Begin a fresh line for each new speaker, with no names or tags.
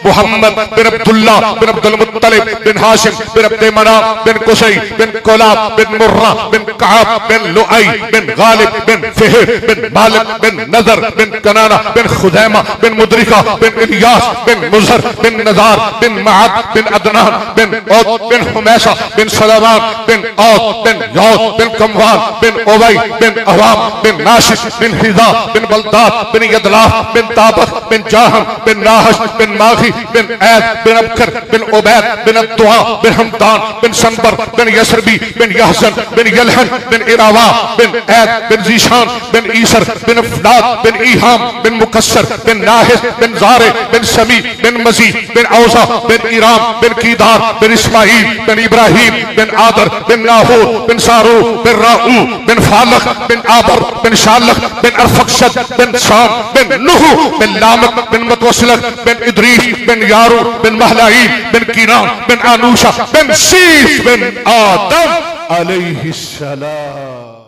मुहम्मद बिन अब्दुल्लाह बिन अब्दुल मुत्तलिब बिन हाशिम बिन अब्द मनाफ बिन कुसै बिन कुलाब बिन मुर्रा बिन कअब बिन लुआई बिन गालिब बिन फिहर बिन मालिक बिन नजर बिन कनाना बिन खुदैमा बिन मुदरिका बिन इलियास बिन मुजहर बिन नजार बिन मआद बिन अदनान बिन औद बिन हुमैसा बिन सलमान बिन औद बिन यौद बिन कमवान बिन उबई बिन अवाम बिन नाशिश बिन हिजा बिन बलदाद बिन यदलाह बिन ताबत बिन जाहम बिन नाहश बिन मागी बिन ऐद बिन अबकर बिन उबैद बिन अद्दुआ बिन हमदान बिन संबर बिन यसरबी बिन यहजन बिन यलहन बिन इरावा बिन ऐद बिन जीशान बिन ईसर बिन अफलाद बिन ईहाम बिन मुकस्सर बिन नाहिस बिन ज़ारे बिन समी बिन मजीद बिन औसा बिन इराम बिन कीदार बिन इस्माईल बिन इब्राहिम बिन आदर बिन नाहूर बिन सारू बिन राऊ बिन फालक बिन आबर बिन शालक बिन अरफक्षद बिन शाम बिन नूह बिन लामक बिन मतवस्सिलक बिन इदरीस बिन यारू बिन महलाईल बिन कीनान बिन आनूशा बिन शीश बिन आदम अलैहिस्सलाम।